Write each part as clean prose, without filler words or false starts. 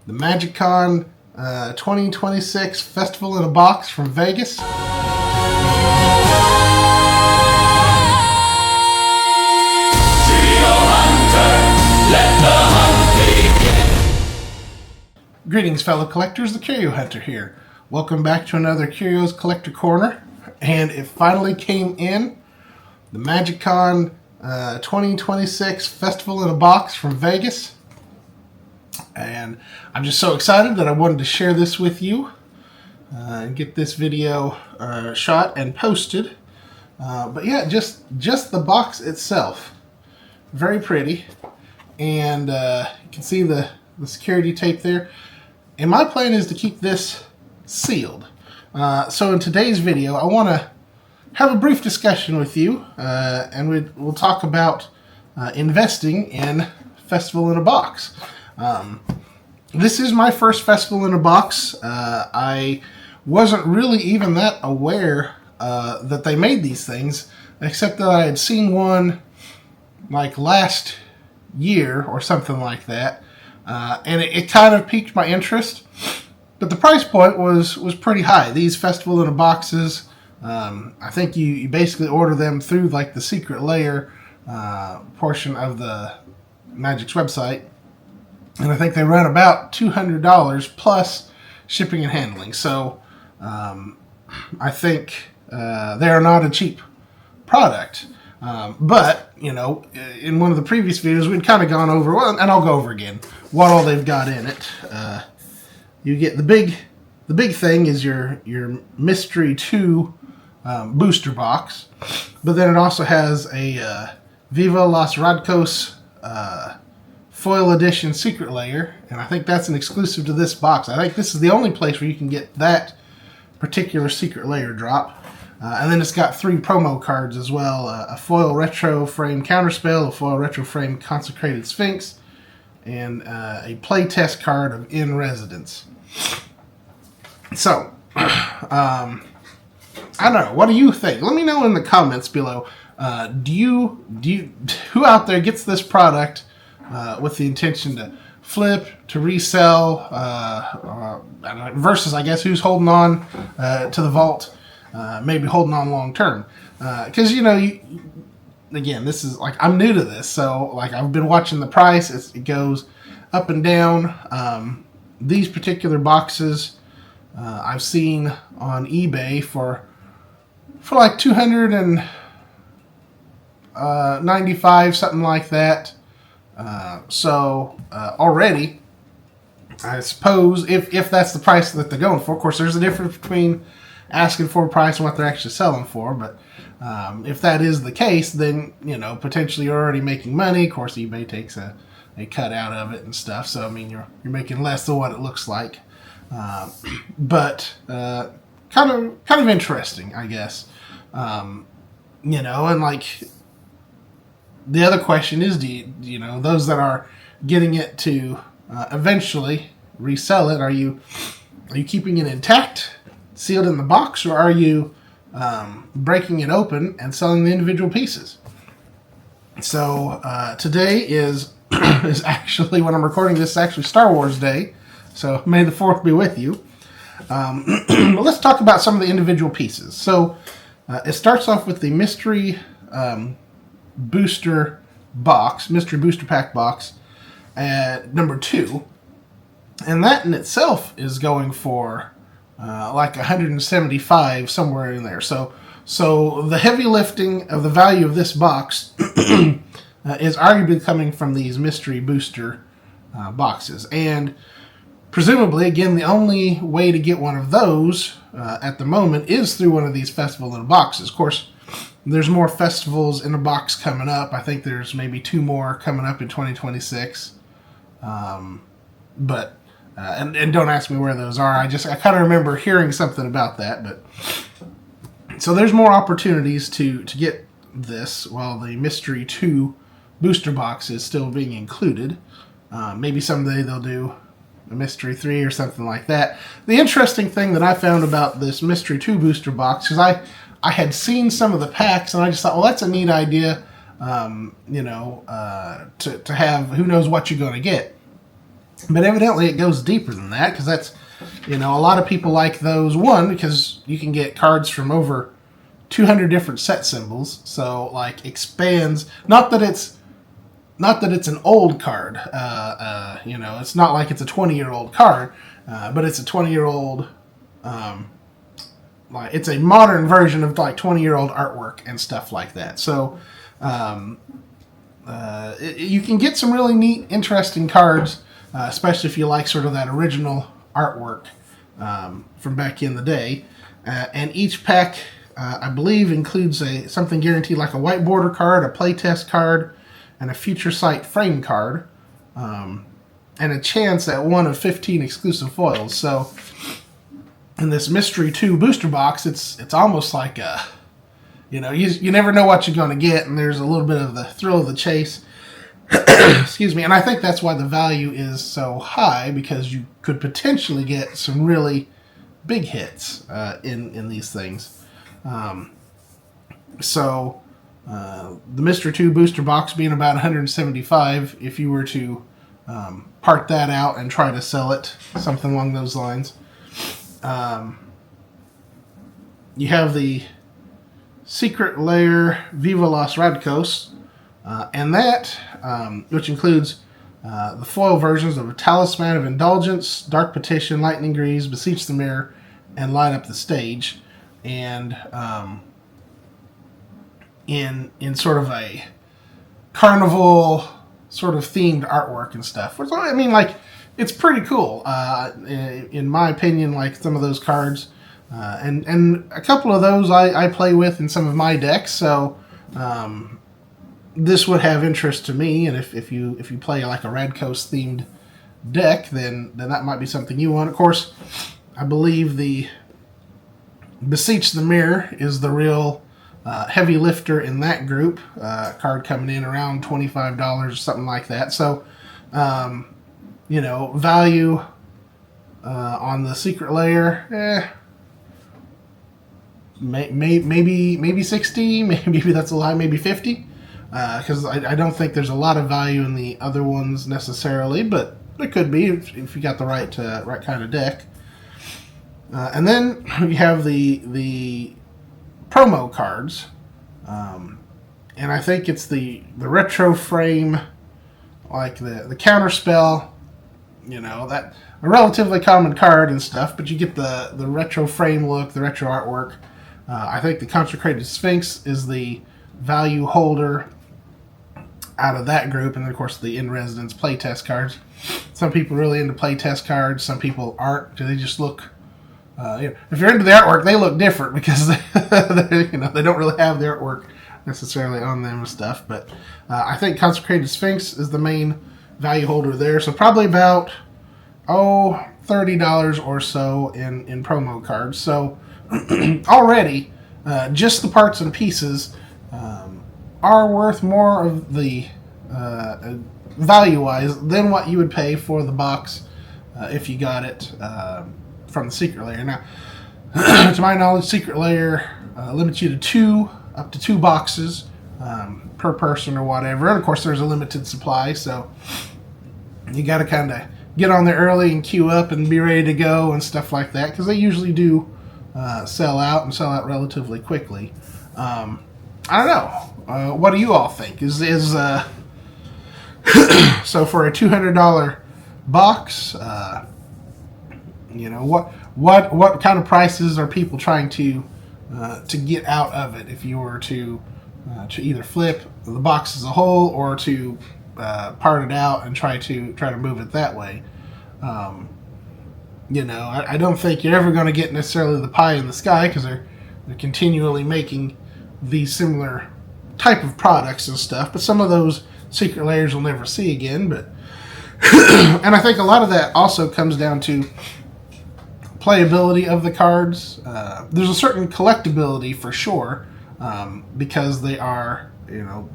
the MagicCon 2026 Festival in a Box from Vegas. Greetings, fellow collectors. The Curio Hunter here. Welcome back to another Curios Collector Corner. And it finally came in. The MagicCon 2026 Festival in a Box from Vegas. And I'm just so excited that I wanted to share this with you and get this video shot and posted. But yeah, just the box itself. Very pretty. And you can see the security tape there. And my plan is to keep this sealed. So in today's video, I want to have a brief discussion with you, and we'll talk about investing in Festival in a Box. This is my first Festival in a Box. I wasn't really even that aware that they made these things, except that I had seen one like last year or something like that. And it kind of piqued my interest, but the price point was pretty high. These Festival in a Boxes, I think you basically order them through like the Secret Lair portion of the Magic's website, and I think they run about $200 plus shipping and handling. So I think they are not a cheap product. But, you know, in one of the previous videos, we'd kind of gone over, well, and I'll go over again, what all they've got in it. You get the big thing is your Mystery 2 booster box, but then it also has a Viva Los Radcos foil edition Secret Lair, and I think that's an exclusive to this box. I think this is the only place where you can get that particular Secret Lair drop. And then it's got 3 promo cards as well. A foil retro frame counterspell, a foil retro frame consecrated sphinx, and a playtest card of In Residence. So, I don't know. What do you think? Let me know in the comments below. Who out there gets this product with the intention to flip, to resell, versus, I guess, who's holding on to the vault? Maybe holding on long term, because you know, again, this is like, I'm new to this, so like I've been watching the price. It goes up and down. These particular boxes I've seen on eBay for like $295, something like that. So already, I suppose if that's the price that they're going for. Of course, there's a difference between asking for a price and what they're actually selling for, but if that is the case, then, you know, potentially you're already making money. Of course, eBay takes a cut out of it and stuff, so I mean, you're making less than what it looks like, but kind of interesting, I guess. You know, and like, the other question is, do you know, those that are getting it to eventually resell it, are you keeping it intact, sealed in the box, or are you breaking it open and selling the individual pieces? So today is actually, when I'm recording this, actually Star Wars Day, so may the 4th be with you. Let's talk about some of the individual pieces. So it starts off with the Mystery Booster box, Mystery Booster Pack box, number 2, and that in itself is going for like 175, somewhere in there. So the heavy lifting of the value of this box is arguably coming from these mystery booster boxes. And presumably, again, the only way to get one of those at the moment is through one of these Festival in a Boxes. Of course, there's more Festivals in a Box coming up. I think there's maybe 2 more coming up in 2026. But and don't ask me where those are. I kind of remember hearing something about that. But so there's more opportunities to get this while the Mystery 2 booster box is still being included. Maybe someday they'll do a Mystery 3 or something like that. The interesting thing that I found about this Mystery 2 booster box, because I had seen some of the packs and I just thought, well, that's a neat idea, to have, who knows what you're going to get. But evidently it goes deeper than that, because that's, a lot of people like those. One, because you can get cards from over 200 different set symbols, so like expands. Not that it's an old card. It's not like it's a 20-year-old card, but it's a 20-year-old. It's a modern version of like 20-year-old artwork and stuff like that. So you can get some really neat, interesting cards, especially if you like sort of that original artwork from back in the day. And each pack, I believe, includes something guaranteed like a white border card, a playtest card, and a future sight frame card, and a chance at one of 15 exclusive foils. So in this Mystery 2 booster box, it's almost like you never know what you're going to get, and there's a little bit of the thrill of the chase. Excuse me. And I think that's why the value is so high, because you could potentially get some really big hits in these things. So the Mystery 2 booster box being about $175, if you were to part that out and try to sell it, something along those lines. You have the Secret Lair Viva Los Radcos, and that, which includes the foil versions of Talisman of Indulgence, Dark Petition, Lightning Greaves, Beseech the Mirror, and Light Up the Stage. And in sort of a carnival sort of themed artwork and stuff. Which, I mean, like, it's pretty cool. In my opinion, like some of those cards, and a couple of those I play with in some of my decks. So this would have interest to me. And if you play like a Radcos themed deck, then that might be something you want. Of course, I believe the Beseech the Mirror is the real heavy lifter in that group. Card coming in around $25 or something like that. So, value on the Secret Lair, maybe 60, maybe that's a lie, maybe 50. Because I don't think there's a lot of value in the other ones necessarily, but it could be if you got the right kind of deck. And then you have the promo cards, and I think it's the retro frame, like the counter spell, that a relatively common card and stuff, but you get the retro frame look, the retro artwork. I think the Consecrated Sphinx is the value holder out of that group, and of course the in-residence playtest cards. Some people are really into playtest cards, some people aren't, because they just look, if you're into the artwork, they look different because they don't really have the artwork necessarily on them and stuff. But I think Consecrated Sphinx is the main value holder there, so probably about $30 or so in promo cards. So already, just the parts and pieces are worth more of the value-wise than what you would pay for the box if you got it from the Secret Lair. Now, to my knowledge, Secret Lair limits you to up to two boxes per person or whatever. And of course, there's a limited supply, so you got to kind of get on there early and queue up and be ready to go and stuff like that, because they usually do sell out relatively quickly. I don't know. What do you all think? Is so for a $200 box, what kind of prices are people trying to get out of it? If you were to either flip the box as a whole or to part it out and try to move it that way. I don't think you're ever going to get necessarily the pie in the sky, because they're continually making these similar type of products and stuff. But some of those Secret Lairs you'll never see again. But and I think a lot of that also comes down to playability of the cards. There's a certain collectability for sure, because they are,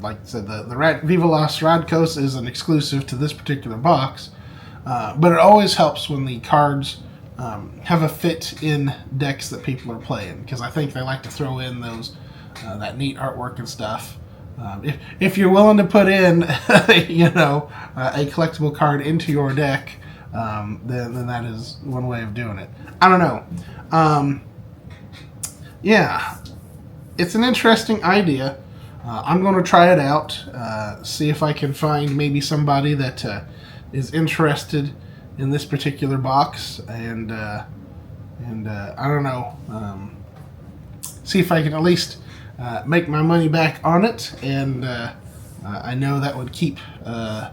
like I said, the Viva Los Radcos is an exclusive to this particular box. But it always helps when the cards have a fit in decks that people are playing, because I think they like to throw in those that neat artwork and stuff. If you're willing to put in, a collectible card into your deck, then that is one way of doing it. I don't know. Yeah, it's an interesting idea. I'm going to try it out, see if I can find maybe somebody that is interested in this particular box, and I don't know, see if I can at least make my money back on it, and I know that would keep the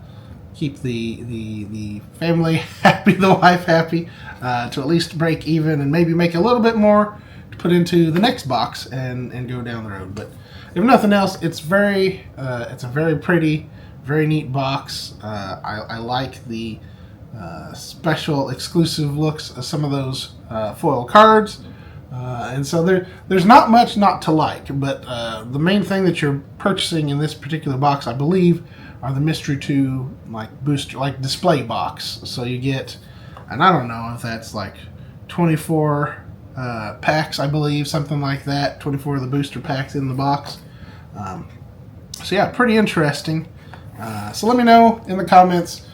family happy, the wife happy, to at least break even and maybe make a little bit more to put into the next box and go down the road. But if nothing else, it's a very pretty, very neat box. I like the special exclusive looks of some of those foil cards, and so there's not much not to like. But the main thing that you're purchasing in this particular box, I believe, are the Mystery 2 booster, display box. So you get, and I don't know if that's 24 packs, I believe, something like that. 24 of the booster packs in the box. So yeah, pretty interesting. So let me know in the comments,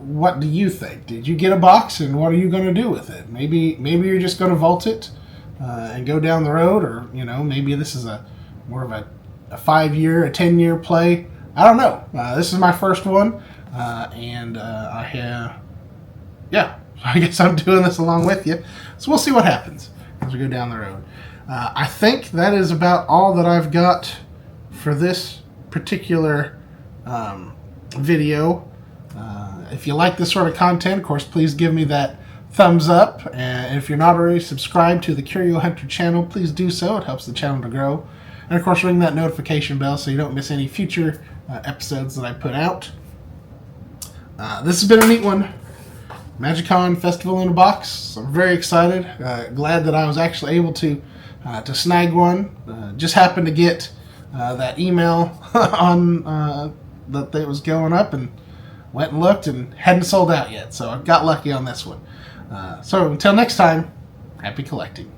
what do you think? Did you get a box, and what are you going to do with it? Maybe you're just going to vault it and go down the road, or maybe this is more of a 5-year, a 10-year play. I don't know. This is my first one, and I guess I'm doing this along with you. So we'll see what happens as we go down the road. I think that is about all that I've got for this particular video. If you like this sort of content, of course, please give me that thumbs up. And if you're not already subscribed to the Curio Hunter channel, please do so. It helps the channel to grow. And of course, ring that notification bell so you don't miss any future episodes that I put out. This has been a neat one. MagicCon Festival in a box. So I'm very excited. Glad that I was actually able to snag one. Just happened to get that email on that it was going up, and went and looked and hadn't sold out yet. So I got lucky on this one. So until next time, happy collecting.